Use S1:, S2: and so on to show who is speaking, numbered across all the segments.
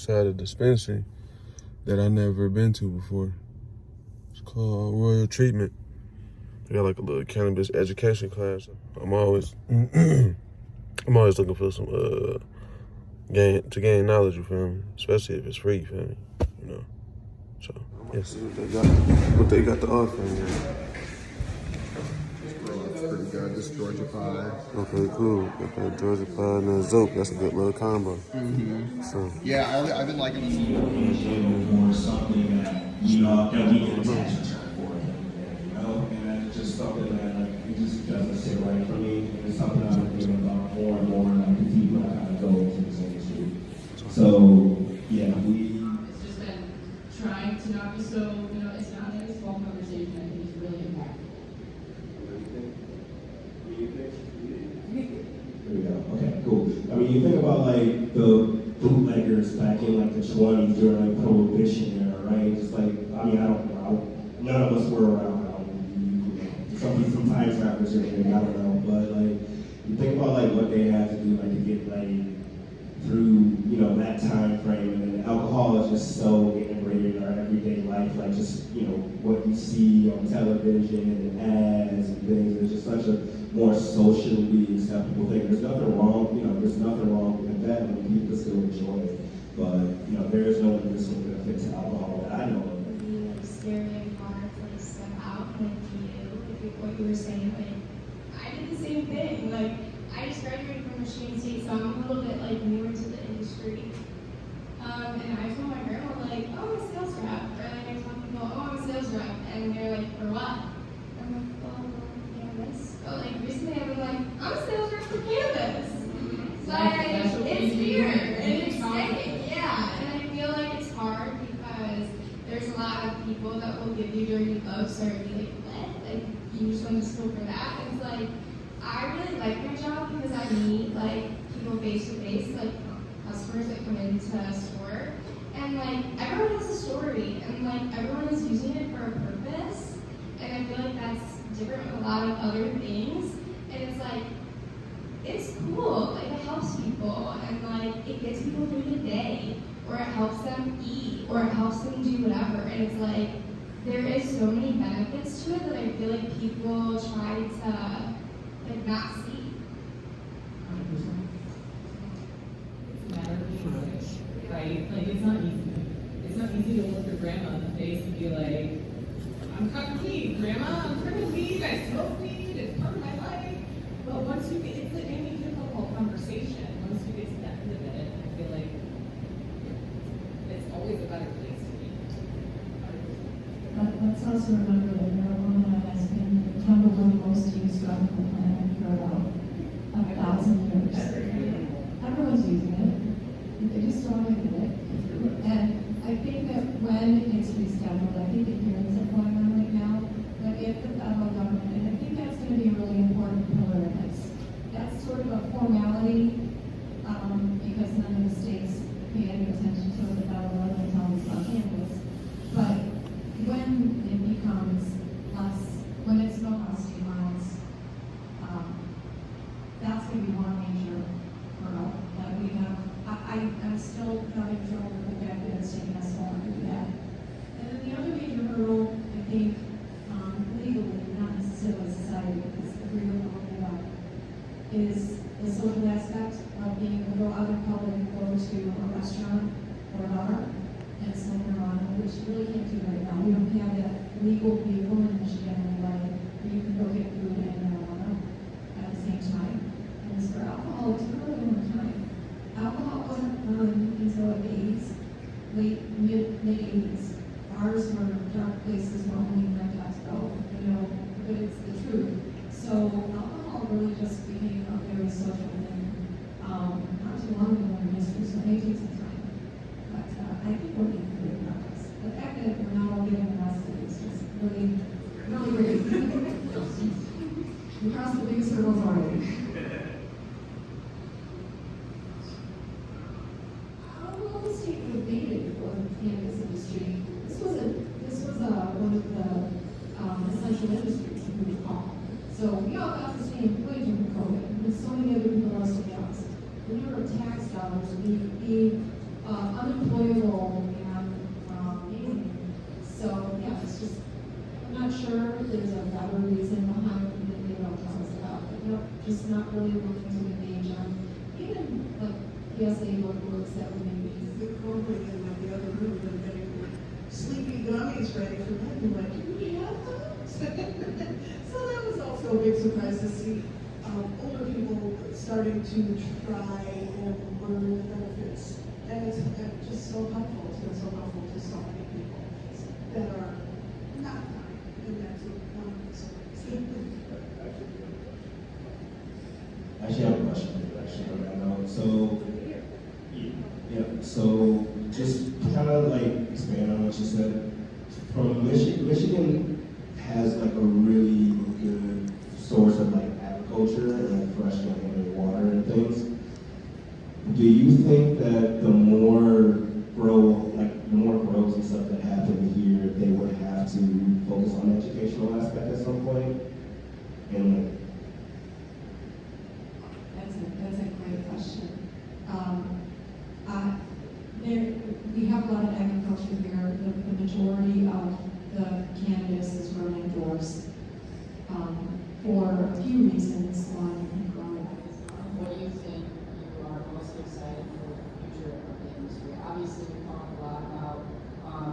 S1: inside a dispensary that I never been to before. It's called Royal Treatment. They got like a little cannabis education class. I'm always looking for some to gain knowledge, you feel me? Especially if it's free, you feel me? You know. So yes, what they got to offer.
S2: Pretty good. This Georgia pie.
S1: Okay, cool. Got that Georgia pie and that Zope. That's a good little combo.
S2: Mm-hmm.
S1: So
S2: Yeah, I've been liking this.
S3: More something that that we can attach a term for it, and it's just something that it just doesn't sit right for me. And it's something I'm thinking about more and more, like the people that kind of go into this industry. So yeah,
S4: It's just been trying to not be so, it's not a small conversation. I think it's really impactful.
S3: There we go. Okay, cool. I mean, you think about like the bootleggers back in like the 20s during like Prohibition era, right? Just like, I mean, I don't know. None of us were around. Sometimes rappers are here, I don't know. But like, you think about like what they had to do like to get like through, that time frame, and then alcohol is just so integrated in our everyday life, like just, what you see on television and ads and things. It's just such a more socially acceptable thing. There's nothing wrong, there's nothing wrong with that. I mean, people still enjoy it, but there is no medicinal benefit to alcohol that I know of.
S5: It'd be like scary and hard to like step out and what you were saying, I did the same thing. Like, I just graduated from Michigan State, so I'm a little bit like newer to the industry. And I told my grandma like, oh, I'm a sales rep. Or like I told people, oh, I'm a sales rep, and they're like, for what? I'm like, well, cannabis. But like recently I've been like, I'm a sales rep for cannabis. So it's weird and exciting, yeah. And I feel like it's hard because there's a lot of people that will give you dirty looks or be like, what? Like, you just went to school for that? And it's like, I really like my job because I meet like people face to face, like customers that come into a store, and like everyone has a story, and like everyone is using it for a purpose, and I feel like that's different with a lot of other things, and it's like, it's cool, like it helps people, and like it gets people through the day, or it helps them eat, or it helps them do whatever, and it's like, there is so many benefits to it that I feel like people try to like not see.
S4: 100%. It's a matter of choice, right? Like, it's not easy. It's not easy to look your grandma in the face and be like, I'm cutting weed, grandma, I'm cutting weed, I smoke weed, it's part of my life. But once you get, it's a difficult conversation. Once you get to that end of it, I feel like it's always a better place to be.
S6: Let's also remember that marijuana has been the number one most used drug on the planet for about 1,000 years. Everyone's using it. They just don't admit it. And I think that when it's rescheduled, I think the hearings are going on right now, but if the federal government, and I think that's going to be a really important pillar in this. That's sort of a formality because none of the states pay any attention to the federal level and tell us about cannabis. But when it becomes less, when it's no less demonized, that's going to be one major hurdle that we have. I'm still having trouble with the fact that it's taking us so long to do that. And then the other major hurdle, I think, legally, not necessarily society, because agree with what they are, is the social aspect of being able to go out in public, go to a restaurant or a bar and smoke marijuana, which you really can't do right now. We don't have that legal vehicle in Michigan anyway, where you can go get food and marijuana at the same time. And as for alcohol, it's really over time. Alcohol wasn't fun until the 80s, mid-80s. Bars were dark places where only rednecks go, but it's the truth. So alcohol really just became a very social thing. Not too long ago in history, so it may take some time. But I think we're making great progress. The fact that we're not all getting arrested is just really, really great. We crossed the biggest hurdles already. How will the state have debated for the cannabis industry? This was one of the essential industries, if you recall. So we all got the same wage during COVID, but so many other people lost their jobs. The number of tax dollars being unemployable and amazing. So yeah, it's just, I'm not sure if there's a better reason behind it that they don't tell us about, but no, just not really looking to engage on even like PSA workbooks that we maybe.
S7: The program in the other room, and getting sleepy gummies ready for bed. You're like, do we have those? So that was also a big surprise to see older people starting to try and learn the benefits. And it's just so helpful. It's been so helpful to so many people that are not dying. And that's one of the stories.
S3: Actually, I have a question for you, actually, on that note. So, yeah, so just kind of like expand on what you said. From Michigan has like a really good source of like agriculture and like fresh and water and things. Do you think that the more grows and stuff that happen here, they would have to focus on the educational aspect at some point? And like,
S6: That's a great question. We have a lot of agriculture here. The majority of the cannabis is grown indoors for a few reasons. One, growing.
S4: What do you think you are most excited for the future of the industry? Obviously, we talk a lot about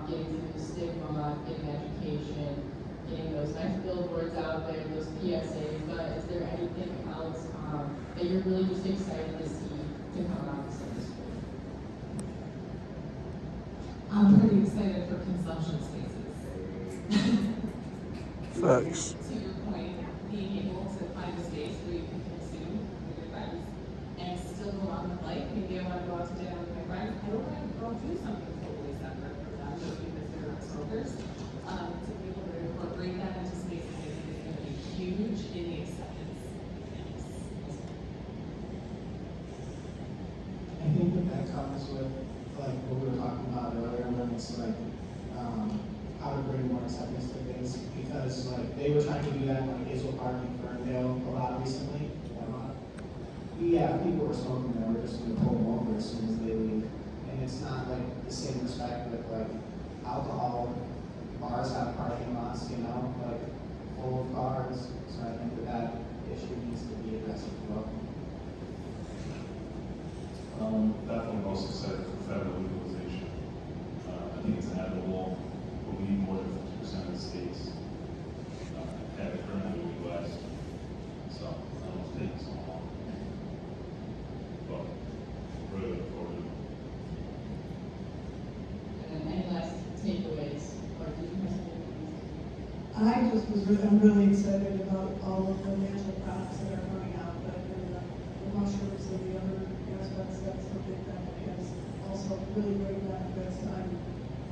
S4: getting through the stigma, getting education, getting those nice billboards out there, those PSAs, but is there anything else that you're really just excited to see to come out of this industry? I'm pretty excited for consumption spaces.
S1: Facts.
S4: To your point, being able to find a space where you can consume with your friends and still go on with life. Maybe I want to go out to dinner with my friends. I don't want to go do something totally separate from them just because they're not smokers. To be able to incorporate that into spaces, I think is going to be huge in the acceptance.
S8: I think that comes with like what we were talking about earlier when it's like how to bring more acceptance to things, because like they were trying to do that in like Hazel Park and Ferndale a lot recently. Yeah, people were smoking there, we're just gonna pull them over as soon as they leave. And it's not like the same respect with like alcohol bars have parking lots, you know, like full of cars. So I think that issue needs to be addressed as well.
S9: Definitely most excited for federal legalization. I think it's inevitable. We need more than 50% of the states have it currently legalized. So I don't know if it's taking so long. But really look forward to it.
S4: And any last takeaways? Or did you have something?
S7: I'm really excited about all of the natural products that are coming out, but the mushrooms and the other aspects, that's something that has also really great benefits. I'm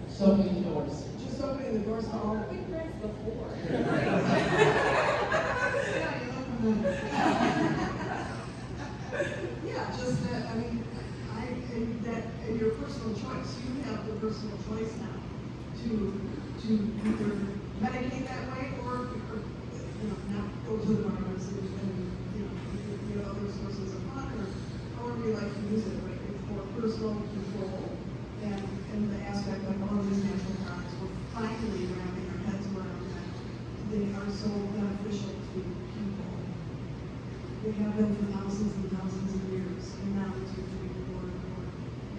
S4: So many doors.
S7: just opening the doors to all.
S4: We've friends before.
S7: Yeah, just that, I mean, and your personal choice, you have the personal choice now to either medicate that way or not go to the bars and other sources of fun, or however you like to use it, but it's for personal control and the aspect of all these natural products. We're finally wrapping our heads around that. They are so beneficial to people. They have been for thousands and thousands of years, and now it's becoming more and more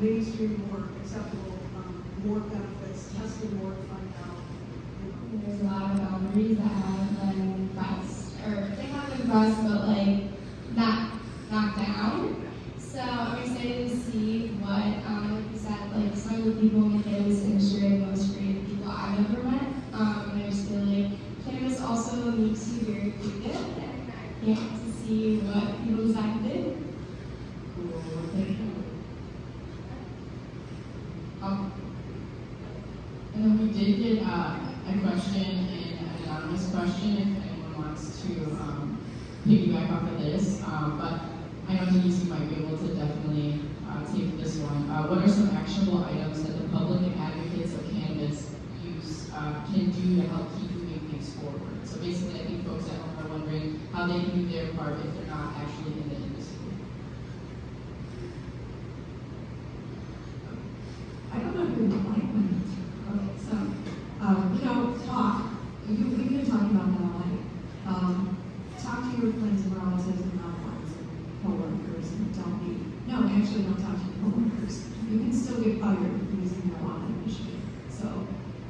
S7: mainstream, more acceptable, more benefits, tested more to find out.
S5: There's a lot of boundaries that haven't been pressed, or they haven't been pressed, but like not knocked down. So I'm excited to see what, like you said, like some of the people in the cannabis industry are the most creative people I've ever met. And I just feel like cannabis also makes you very creative, and I can't wait to see what people decide to do.
S4: And then we did get a question, an anonymous question, if anyone wants to piggyback off of this. But I know Denise, you might be able to definitely take this one. What are some actionable items that the public and advocates of cannabis use can do to help keep moving things forward? So basically, I think folks at home are wondering how they can do their part if they're not actually in the industry.
S6: actually don't talk to your coworkers. You can still get fired for using marijuana in Michigan. So,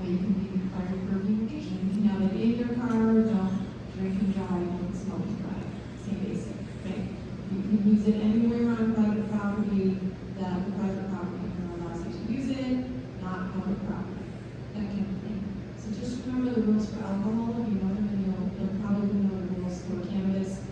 S6: you can be fired for revocation. You can have it in your car, don't drink and drive, don't smoke and drive. Same basic, right? You can use it anywhere on private property that the private property owner allows you to use it, not public property, that kind of thing. So just remember the rules for alcohol. If you know them, and you'll probably know the rules for cannabis.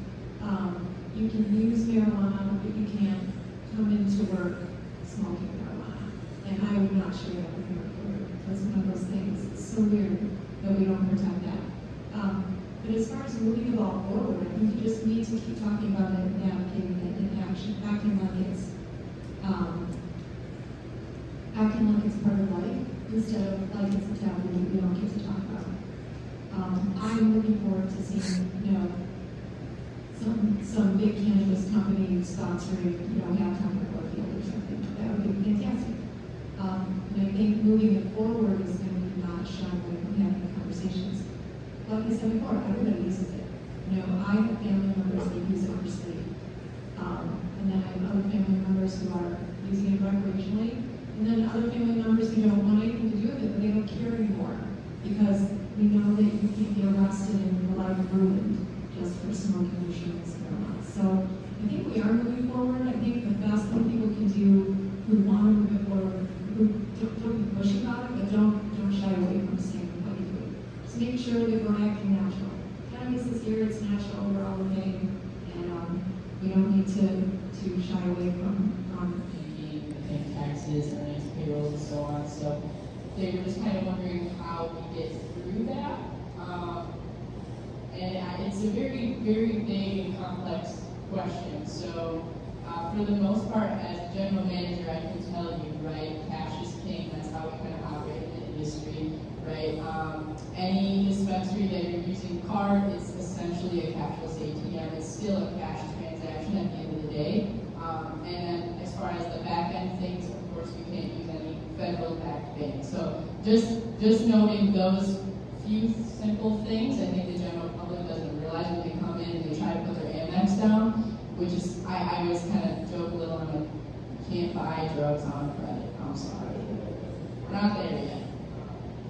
S6: You can use marijuana, but you can't come into work smoking marijuana. And I would not share that with your employer. That's one of those things. It's so weird that we don't protect that. But as far as moving the ball forward, I think you just need to keep talking about it and advocating it and acting like it's part of life instead of like it's a taboo that we don't get to talk about. I'm looking forward to seeing, some big cannabis company sponsoring, halftime at Brookfield or something. That would be fantastic. And I think moving it forward is going to be not shy away from having conversations. Like I said before, everybody uses it. I have family members that use it for sleep. And then I have other family members who are using it recreationally. And then other family members who don't want anything to do with it, but they don't care anymore. Because we know that you can be arrested and your life ruined just for smoking machines and marijuana. So I think we are moving forward. I think the best thing people can do who want to move it forward, who don't be pushy about it, but don't shy away from saying what you do. Just make sure that we're acting natural. Cannabis is here, it's natural, we're all living, and we don't need to shy away from
S4: paying taxes, earnings, payrolls, and so on. So they were just kind of wondering how we get through that. And it's a very, very big and complex question. So for the most part, as general manager, I can tell you, right, cash is king. That's how we kind of operate in the industry, right? Any dispensary that you're using card is essentially a cashless ATM. It's still a cash transaction at the end of the day. And then as far as the back end things, of course, we can't use any federal backed bank. So just noting those few simple things, I think the general public doesn't realize when they come in and they try to put their Amex down, which is, I always kind of joke a little, I'm like, you can't buy drugs on credit, I'm sorry. We're not there yet.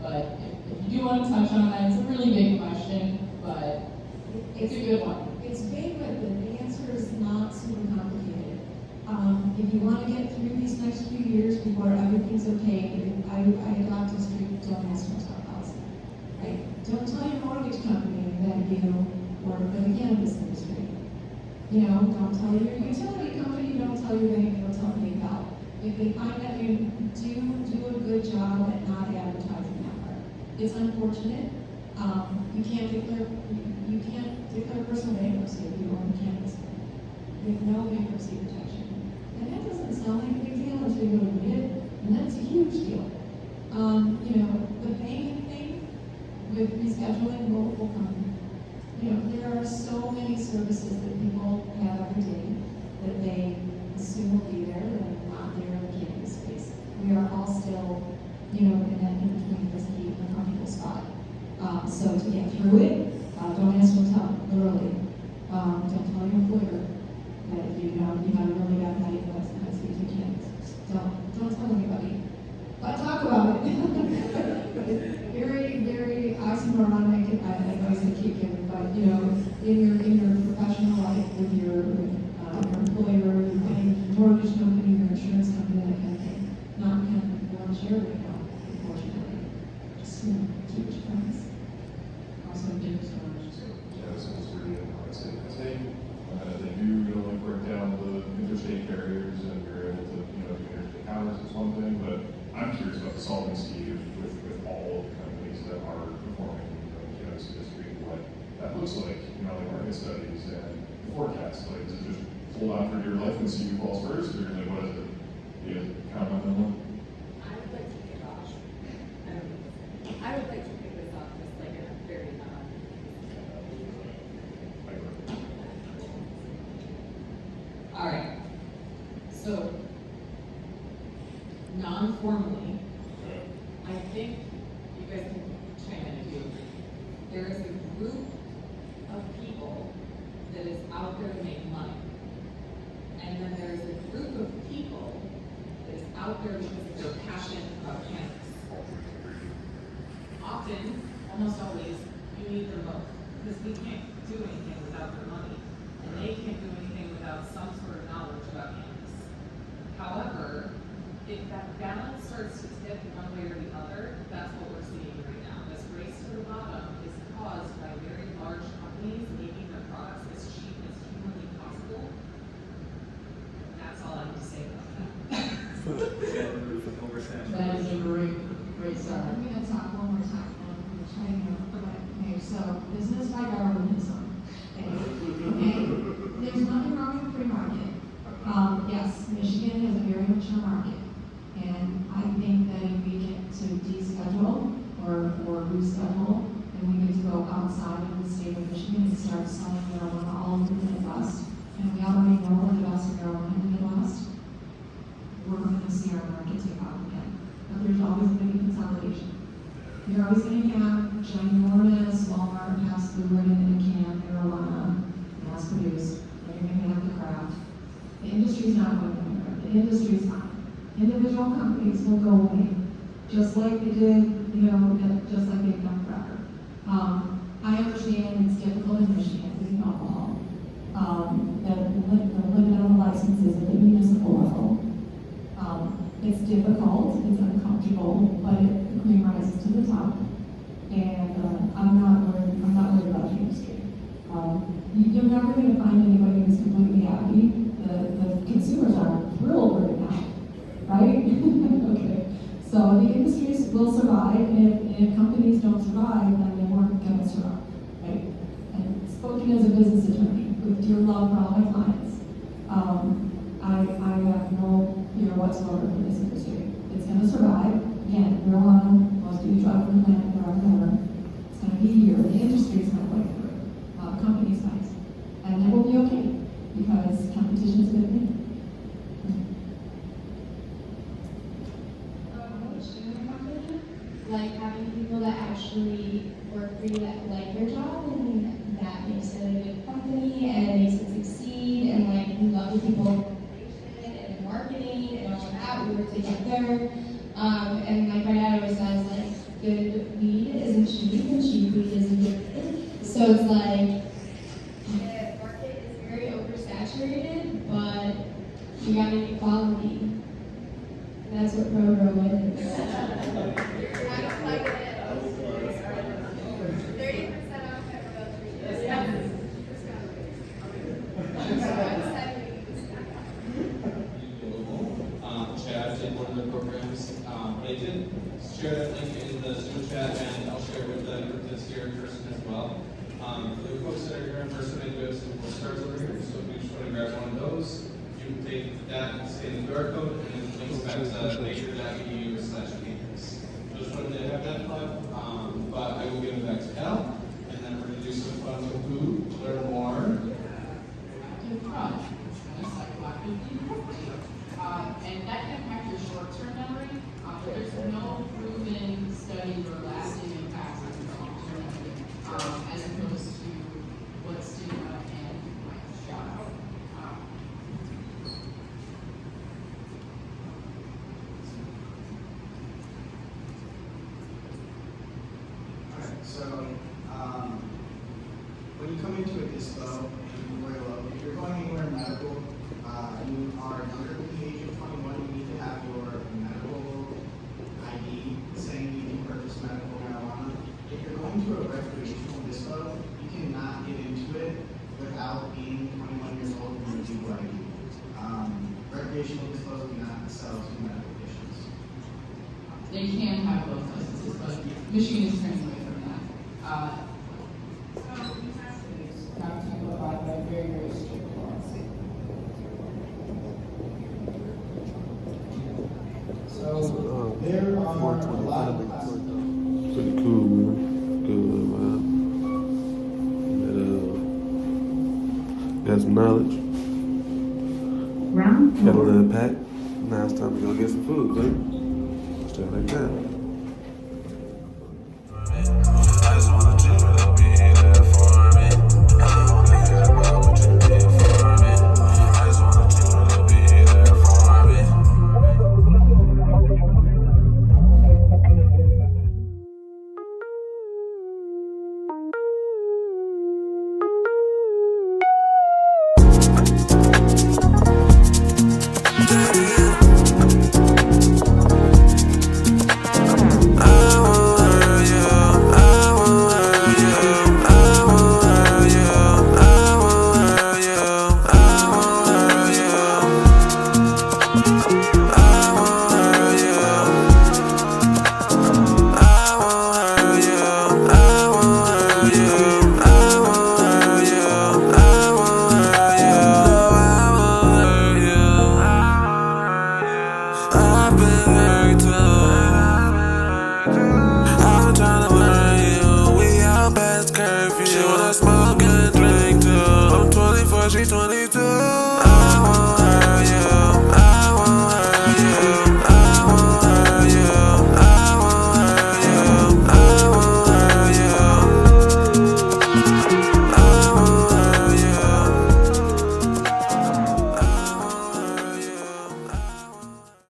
S4: But if you do want to touch on that, it's a really big question, but it's a good one.
S6: It's big, but the answer is not super complicated. If you want to get through these next few years before everything's okay, I adopt a strict don't ask for top policy. Right? Don't tell your mortgage company that you work for the cannabis industry. Don't tell your utility company, don't tell your bank, don't tell PayPal. If they find that you do a good job at not advertising that part. It's unfortunate. You can't declare personal bankruptcy if you own cannabis. With no bankruptcy protection. And that doesn't sound like a big deal until you go to read it, and that's a huge deal. The banking thing with rescheduling will come. There are so many services that people have every day that they assume will be there that are not there in the cannabis space. We are all still, in that in-between risky and uncomfortable spot. So to get through it, don't ask for help, literally. Don't tell your employer that you have a really bad night, that's if you can't. Don't tell anybody. But talk about it. Very, very oxymoronic advice I keep giving, but in your professional life with your employer, your mortgage company, your insurance company, that kind of thing. Not kind of one share right now, unfortunately. Just keep it friends. Also, do so much.
S9: Yeah, this is really, I think they do, break down the interstate carriers and you're able to, do interstate commerce is one thing, but I'm curious about the solvency with all of the companies that are performing in the cannabis industry, what that looks like, like market studies and forecasts. Like, is it just hold on for your life and see who falls first, or like, what is it? Do you comment on that?
S10: I would like to kick off. I would like to pick this up just like in a very
S4: All right. So, non-formally, I think you guys can chime in if you agree. There is a group of people that is out there to make money. And then there is a group of people that is out there because they're passionate about cannabis. Often, almost always, you need them both, because we can't do anything without their money, and they can't do anything without some sort of knowledge about cannabis. However, if that balance starts to tip one way or the other, that's what we're seeing right now. This race to the bottom is caused by very large companies making their products as cheap as humanly possible. That's all I have to say about that.
S11: That is a great start. I'm gonna talk one more time, and I'm trying to, okay, so business by Darwinism. Okay, there's nothing wrong with free market. Yes, Michigan has a very mature market, and I think that if we get to deschedule or reschedule, and we get to go outside of the state of Michigan and start selling marijuana all over the Midwest, and we already know we're the best marijuana in the Midwest, we're going to see our market take off again. But there's always going to be consolidation. You're always going to have ginormous Walmart pass through right in a can marijuana, mass produced, and you're going to have the craft. The industry's not going anywhere. The industry's fine. Individual companies will go away, just like they did, just like they've done forever. I understand it's difficult in Michigan with alcohol. The limit on the licenses at the municipal level. It's difficult, it's uncomfortable, but the cream rises to the top. And I'm not worried about the industry. You're never going to find anybody who's completely happy. The consumers are thrilled right now, right? Okay. So the industries will survive, and if companies don't survive, then they weren't going to survive, right? And spoken as a business attorney, with dear love for all my clients, I have no fear whatsoever for this industry. It's going to survive. Again, marijuana, most of you drive from the planet forever. It's going to be here. The industry is going to go through. Companies might. And it will be okay, because competition is a good thing.
S5: Like having people that actually work for you that like your job, and that makes it a good company and it makes it succeed, and like we love the people and marketing and all of that. We work together. And like my dad always says, like good weed isn't cheap and cheap weed isn't good. So it's like the market is very oversaturated, but you gotta get quality. And that's what ProGrow is. I don't like it. 30% off at Royal
S12: Chad did one of the programs. I did share that link in the Zoom chat, and I'll share it with the group that's here in person as well. For the folks that are here in person, I do have some postcards over here, so if you just want to grab one of those, you can take that, scan the QR code, and then it links back to major.edu/campus. Just wanted to have that fun, but I will give it back to Al, and then we're going to do some fun with food, learn more.
S13: And that can impact your short-term memory, but there's no proven study or lasting impacts on your long-term memory, as opposed to what stigma and like shout out.
S8: Alright, so when you come into a dispo in Royal Oak, if you're going anywhere medical, you are under the age of 21, you need to have your medical ID saying you can purchase medical marijuana. If you're going to a recreational dispo, you cannot get into it without being 21 years old and your legal ID. Recreational dispos do not sell to medical patients.
S13: They can have those licenses, but Michigan is turning away from that. You have to abide by very, very strict laws.
S3: So there are a lot of classes.
S1: Pretty cool, man. Good, man. Got some knowledge.
S11: Round
S1: Got a little pack. Now it's time to go get some food, man. Straight like that.